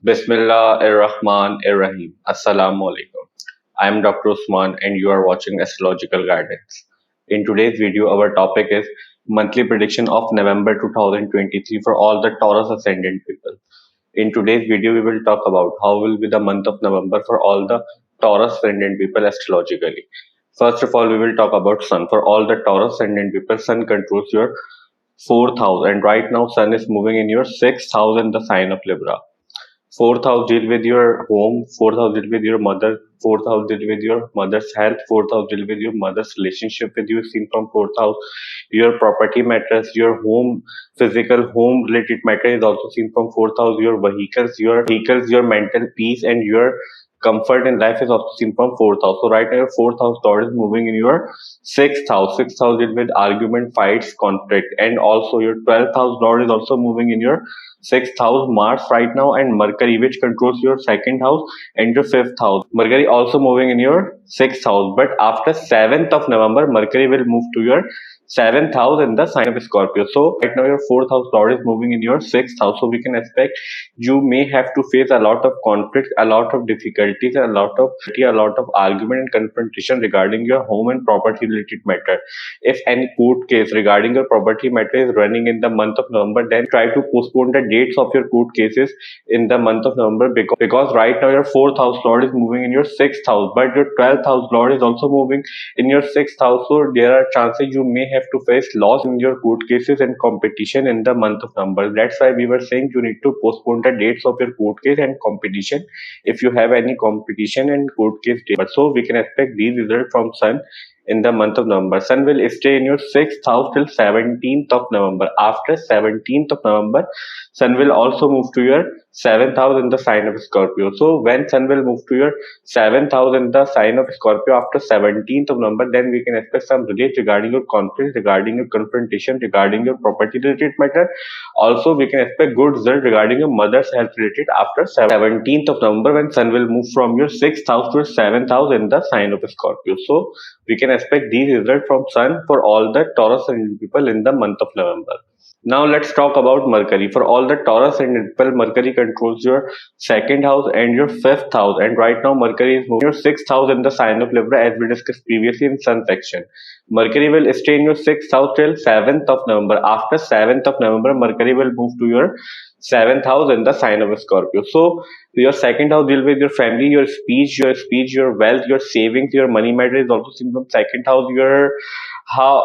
Bismillah ar-Rahman ar-Rahim. Assalamu alaikum. I am Dr. Usman and you are watching Astrological Guidance. In today's video, our topic is monthly prediction of November 2023 for all the Taurus Ascendant people. In today's video, we will talk about how will be the month of November for all the Taurus Ascendant people astrologically. First of all, we will talk about Sun. For all the Taurus Ascendant people, Sun controls your fourth house, and right now Sun is moving in your sixth house in the sign of Libra. Fourth house deal with your home, fourth house deal with your mother, fourth house deal with your mother's health, fourth house deal with your mother's relationship with you, seen from fourth house. Your property matters, your home, physical home related matter is also seen from fourth house. Your vehicles, your mental peace and your comfort in life is also seen from fourth house. So right now your fourth house Lord is moving in your sixth house. Sixth house deal with argument, fights, conflict, and also your 12th house Lord is also moving in your sixth house. Mars right now and Mercury, which controls your second house and your fifth house. Mercury also moving in your sixth house, but after 7th of November, Mercury will move to your seventh house in the sign of Scorpio. So right now your fourth house Lord is moving in your sixth house. So we can expect you may have to face a lot of conflict, a lot of difficulties, a lot of argument and confrontation regarding your home and property related matter. If any court case regarding your property matter is running in the month of November, then try to postpone the dates of your court cases in the month of November, because right now your fourth house Lord is moving in your sixth house, but your 12th house Lord is also moving in your sixth house. So there are chances you may have to face loss in your court cases and competition in the month of November. That's why we were saying you need to postpone the dates of your court case and competition if you have any competition and court case date. So we can expect these results from Sun in the month of November. Sun will stay in your sixth house till 17th of November. After 17th of November, Sun will also move to your seventh house in the sign of Scorpio. So when Sun will move to your seventh house in the sign of Scorpio after 17th of November, then we can expect some relief regarding your conflict, regarding your confrontation, regarding your property related matter. Also, we can expect good result regarding your mother's health related after 17th of November, when Sun will move from your sixth house to your seventh house in the sign of Scorpio. So we can expect these results from Sun for all the Taurus Ascendant people in the month of November. Now let's talk about Mercury. For all the Taurus Ascendant people, Mercury controls your second house and your fifth house. And right now Mercury is moving your sixth house in the sign of Libra, as we discussed previously in Sun section. Mercury will stay in your sixth house till 7th of November. After 7th of November, Mercury will move to your seventh house in the sign of Scorpio. So your second house deal with your family, your speech, your wealth, your savings, your money matter is also seen from second house.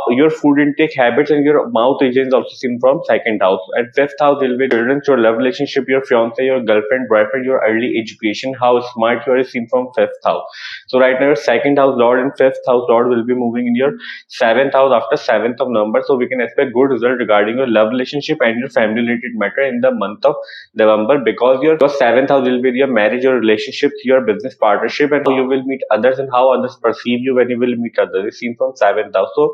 Your food intake habits and your mouth region is also seen from second house. And fifth house deal with children, your love relationship, your fiance, your girlfriend, boyfriend, your early education, how smart you are is seen from fifth house. So right now your second house Lord and fifth house Lord will be moving in your seventh house after 7th of November. So we can expect good result regarding your love relationship and your family related matter in the month of November, because your seventh house will be your marriage, your relationships, your business partnership, and how you will meet others and how others perceive you when you will meet others is seen from seventh house. So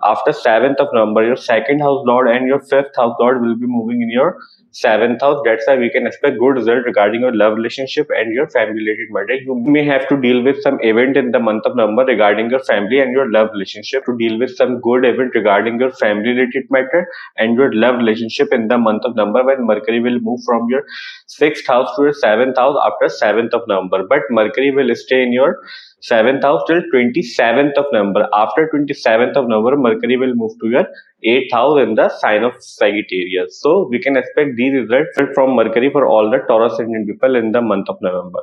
after 7th of November, your second house Lord and your fifth house Lord will be moving in your seventh house. That's why we can expect good result regarding your love relationship and your family related matter. You may have to deal with some event in the month of November regarding your family and your love relationship, to deal with some good event regarding your family related matter and your love relationship in the month of November, when Mercury will move from your sixth house to your seventh house after 7th of November. But Mercury will stay in your seventh house till 27th of November. After 27th of November, Mercury will move to your eighth house in the sign of Sagittarius. So we can expect these results from Mercury for all the Taurus Ascendant people in the month of November.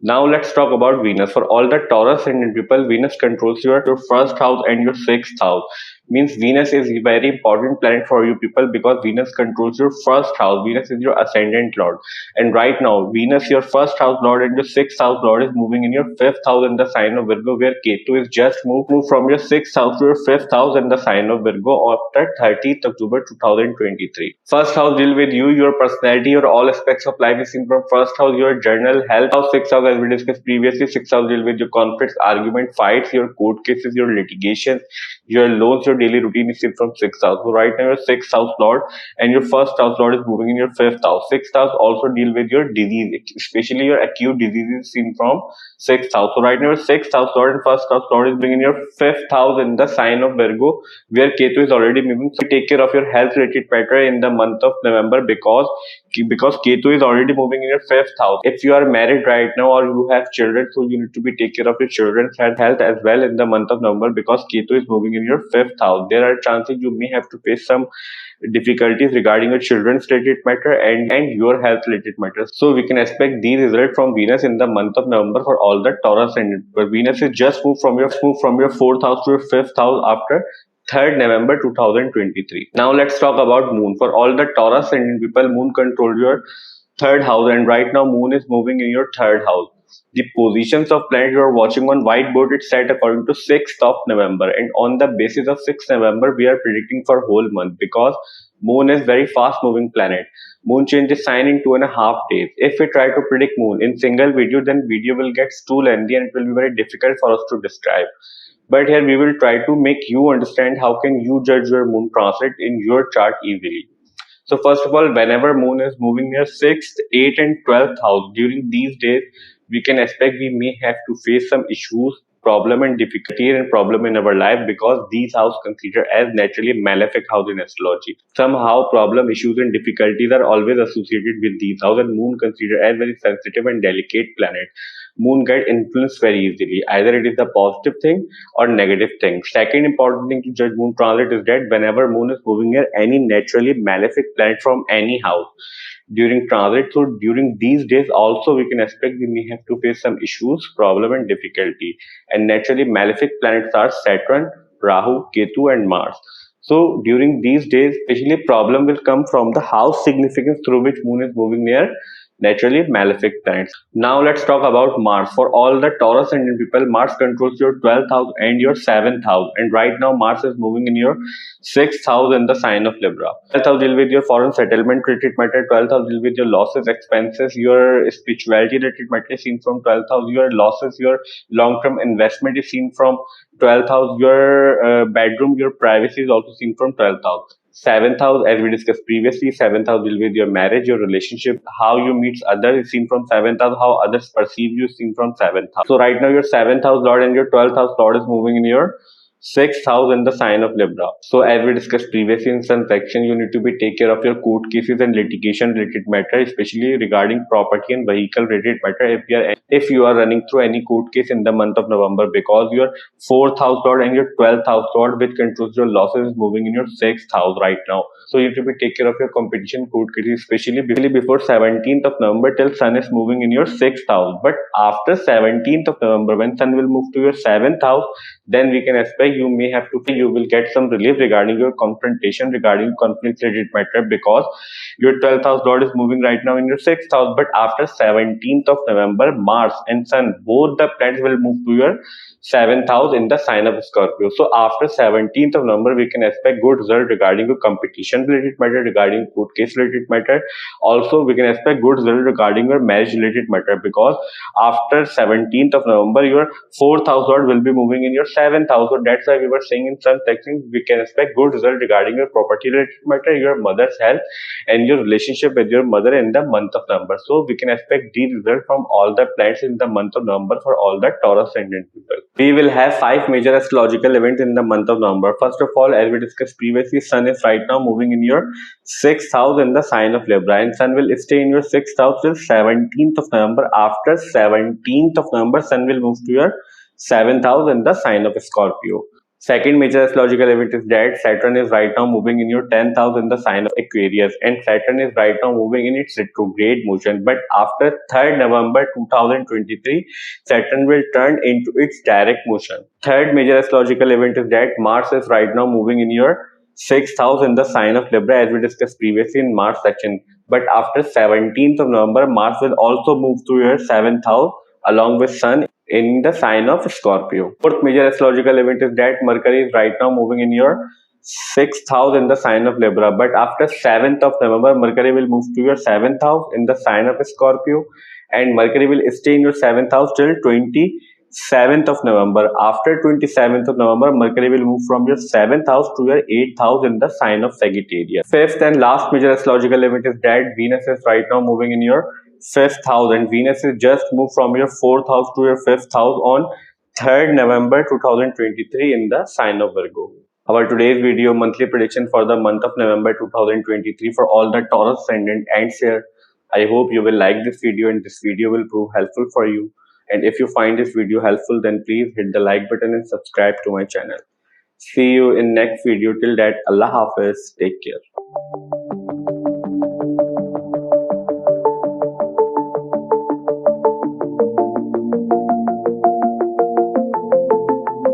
Now let's talk about Venus. For all the Taurus Ascendant people, Venus controls your first house and your sixth house. Means Venus is a very important planet for you people, because Venus controls your first house. Venus is your ascendant Lord, and right now Venus, your first house Lord and your sixth house Lord, is moving in your fifth house in the sign of Virgo, where Ketu is just moved from your sixth house to your fifth house in the sign of Virgo after 30th October 2023. First house deal with you, your personality, your all aspects of life is seen from first house. Your journal, health house, sixth house, as we discussed previously. Sixth house deal with your conflicts, argument, fights, your court cases, your litigations, your loans, your daily routine is seen from sixth house. So right now your sixth house Lord and your first house Lord is moving in your fifth house. Sixth house also deal with your disease, especially your acute diseases seen from sixth house. So right now your sixth house Lord and first house Lord is being in your fifth house in the sign of Virgo, where Ketu is already moving. So take care of your health related matter in the month of November, because because Ketu is already moving in your fifth house. If you are married right now or you have children, so you need to be take care of your children's health as well in the month of November because Ketu is moving in your fifth house. There are chances you may have to face some difficulties regarding your children's related matter and your health related matters. So we can expect these results from Venus in the month of November for all the Taurus ascendant. But Venus is just moved from your fourth house to your fifth house after 3rd November 2023. Now let's talk about Moon. For all the Taurus ascendant people, Moon controls your third house, and right now Moon is moving in your third house. The positions of planets you are watching on whiteboard, it's set according to 6th of November, and on the basis of 6th November we are predicting for whole month because Moon is very fast moving planet. Moon changes sign in 2.5 days. If we try to predict Moon in single video, then video will get too lengthy and it will be very difficult for us to describe. But here we will try to make you understand how can you judge your Moon transit in your chart easily. So first of all, whenever Moon is moving near 6th, 8th and 12th house, during these days, we can expect we may have to face some issues, problem and difficulty and problem in our life because these houses considered as naturally malefic house in astrology. Somehow problem, issues and difficulties are always associated with these houses, and Moon considered as very sensitive and delicate planet. Moon get influenced very easily. Either it is a positive thing or negative thing. Second important thing to judge Moon transit is that whenever Moon is moving near any naturally malefic planet from any house during transit, so during these days also we can expect we may have to face some issues, problem and difficulty. And naturally malefic planets are Saturn, Rahu, Ketu and Mars. So during these days, especially problem will come from the house significance through which Moon is moving near naturally malefic planets. Now let's talk about Mars. For all the Taurus ascendant people, Mars controls your 12th house and your 7th house. And right now Mars is moving in your 6th house in the sign of Libra. 12th house deal with your foreign settlement related matter. 12th house deal with your losses, expenses, your spirituality related matter is seen from 12th house. Your losses, your long-term investment is seen from 12th house. Your bedroom, your privacy is also seen from 12th house. 7th house, as we discussed previously, 7th house deal with your marriage, your relationship, how you meet others is seen from 7th house, how others perceive you is seen from 7th house. So right now your 7th house lord and your 12th house lord is moving in your 6th house in the sign of Libra. So as we discussed previously in some section, you need to be take care of your court cases and litigation related matter, especially regarding property and vehicle related matter. If you are running through any court case in the month of November, because your 4th house lord and your 12th house lord, which controls your losses, is moving in your 6th house right now. So you have to be take care of your competition court cases, especially before 17th of November till Sun is moving in your 6th house. But after 17th of November, when Sun will move to your 7th house, then we can expect you will get some relief regarding your confrontation, regarding conflict related matter, because your 12th house lord is moving right now in your 6th house. But after 17th of November, Mars and Sun, both the planets will move to your 7th house in the sign of Scorpio. So after 17th of November, we can expect good result regarding your competition related matter, regarding court case related matter. Also, we can expect good result regarding your marriage related matter, because after 17th of November, your 4th house lord will be moving in your 7th house. So that's why we were saying in some sections we can expect good result regarding your property related matter, your mother's health and your relationship with your mother in the month of November. So we can expect these results from all the planets in the month of November for all the Taurus ascendant people. We will have 5 major astrological events in the month of November. First of all, as we discussed previously, Sun is right now moving in your 6th house in the sign of Libra, and Sun will stay in your 6th house till 17th of November. After 17th of November, Sun will move to your 7th house in the sign of Scorpio. Second major astrological event is that Saturn is right now moving in your 10th house in the sign of Aquarius, and Saturn is right now moving in its retrograde motion. But after 3rd November 2023, Saturn will turn into its direct motion. Third major astrological event is that Mars is right now moving in your 6th house in the sign of Libra, as we discussed previously in Mars section. But after 17th of November, Mars will also move to your 7th house along with Sun in the sign of Scorpio. Fourth major astrological event is that Mercury is right now moving in your 6th house in the sign of Libra. But after 7th of November, Mercury will move to your 7th house in the sign of Scorpio, and Mercury will stay in your 7th house till 27th of November. After 27th of November, Mercury will move from your 7th house to your 8th house in the sign of Sagittarius. Fifth and last major astrological event is that Venus is right now moving in your 5th house, and Venus is just moved from your 4th house to your 5th house on 3rd November 2023 in the sign of Virgo. Our today's video monthly prediction for the month of November 2023 for all the Taurus Ascendant and share. I hope you will like this video and this video will prove helpful for you. And if you find this video helpful, then please hit the like button and subscribe to my channel. See you in next video. Till that, Allah Hafiz. Take care.